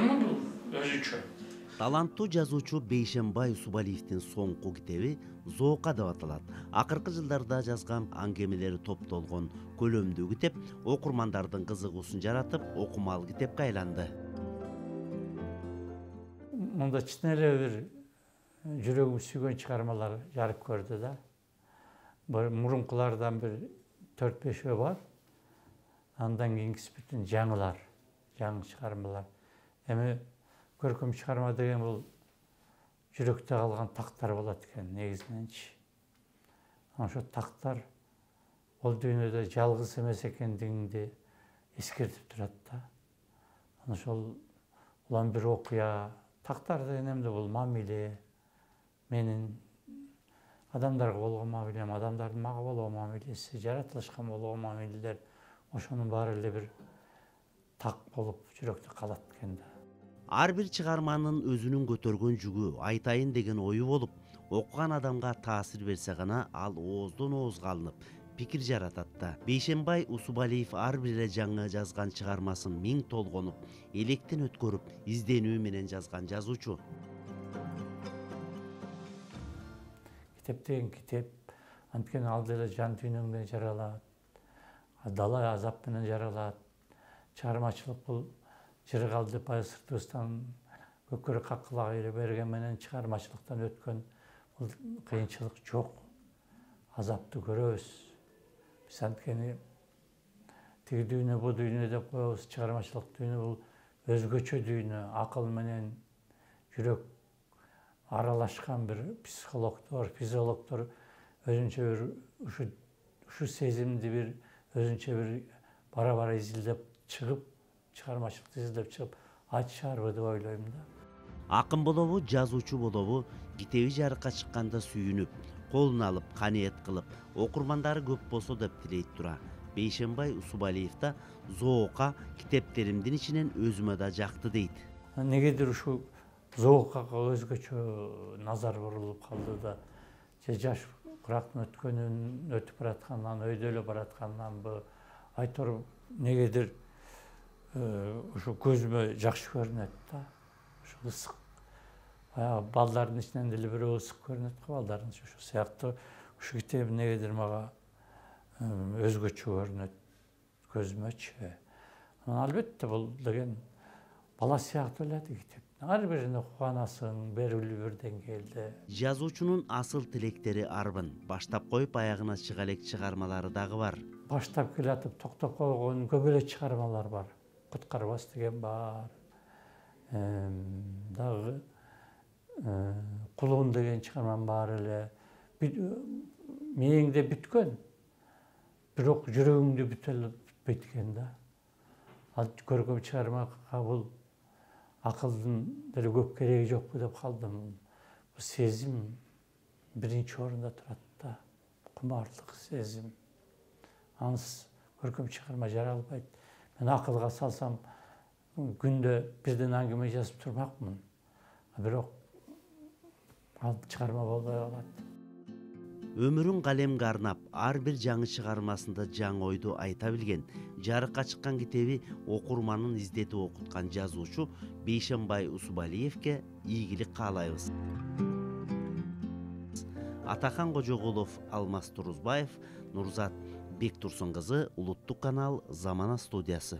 Аны бул өзүчө. Таланттуу жазуучу Бейшенбай Усубалиевдин соңку китеби «Зоока» деп аталат. Акыркы жылдарда жазган аңгемелери топтолгон көлөмдүү китеп окурмандардын кызыгуусун жаратып, окумалуу китепке айланды. Мында чын эле бир жүрөгүм сүйгөн чыгармалар жарык көрдү да. Мурункулардан бир 4-5 бар. Андан кийинкиси бүтүн жаңылар, жаңы чыгармалар. Эми көркөм чыгарма деген бул жүрөктө калган тактар болот экен негизиненчи. Ошо тактар ол дүйнөдө жалгыз эмес экендигинди эскертип турат да. Ошол улам бир окуя. Тактар деген эмне бул мамиле. Менин адамдарга болгон мамилем, адамдардын мага болгон мамилеси, жаратылышка болгон мамилелер, ошонун баары эле бир так болуп жүрөктө калат экен да. Ар бир чыгарманын өзүнүн көтөргөн жүгү, айтайын деген ою болуп, окуган адамга таасир берсе гана ал ооздон оозга алынып, пикир жаратат да. Бейшенбай Усубалиев ар бир эле жаңы жазган чыгармасын миң толгонуп, электен өткөрүп, изденүү менен жазган жазуучу. Китеп деген китеп, анткени ал деле жан дүйнөң менен жаралат, дала азап менен жаралат. Чыгармачылык бул жыргалды байсыртыбыздан көкөрө каккылак эле берген менен чыгармачылыктан өткөн бул кыйынчылык жок. Азапты көрөбүз. Биз анткени тиги дүйнө бу дүйнө деп коебуз, чыгармачылык дүйнө бул өзгөчө дүйнө, акыл менен жүрөк аралашкан бир психологдор, физиологдор өзүнчө бир ушу сезимди бир өзүнчө бир бара-бара изилдеп чыгып, чыгармачылыкты изилдеп чыгып айтышарбы деп ойлойм да. Акын болобу, жазуучу болобу, китеби жарыкка чыкканда сүйүнүп, колуна алып, каниет кылып, окурмандары көп болсо деп тилейт тура. Бейшенбай Усубалиев да «Зоока» китептеримдин ичинен өзүмө да жакты дейт. Негедир ушу «Зоокага» өзгөчө назар бурулуп калды да. Же жаш курактын өтүп баратканынан, өйдөлө баратканданбы, айтор негедир ушу көзүмө жакшы көрүнөт да. Ушу ысык. Балдардын ичинен деле бирөө ысык көрүнөт го балдардын. Ошо сыяктуу ушу китеп негедир мага өзгөчө көрүнөт көзүмөчү. Албетте бул деген бала сыяктуу эле китеп. Ар бирин окуганасың, берүүлүү бир деңгээлде. Жазуучунун асыл тилектери арбын, баштап коюп аягына чыга элек чыгармалары дагы бар. Баштап келатып токтоп койгон көп эле чыгармалар бар. Куткарбас деген бар. Дагы Кулун деген чыгармам бар эле. Мээңде бүткөн. Бирок жүрөгүңдө бүтпөйт экен да. Ал көркөм чыгармага бул акылдын деле көп кереги жокпу деп калдым. Бул сезим биринчи орунда турат да. Кумардык сезим. Ансыз көркөм чыгарма жаралбайт. Мен акылга салсам күндө бирден аңгеме жазып турмакмын. Бирок ал чыгарма болбой калат. Өмүрүн калемге арнап, ар бир жаңы чыгармасында жаңы ойду айта билген, жарыкка чыккан китеби окурманын издетип окуткан жазуучу Бейшенбай Усубалиевке ийгилик каалайбыз. Атахан Кожогулов, Алмаз Турузбаев, Нурзат Бектурсун кызы, Улуттук канал, Замана студиясы.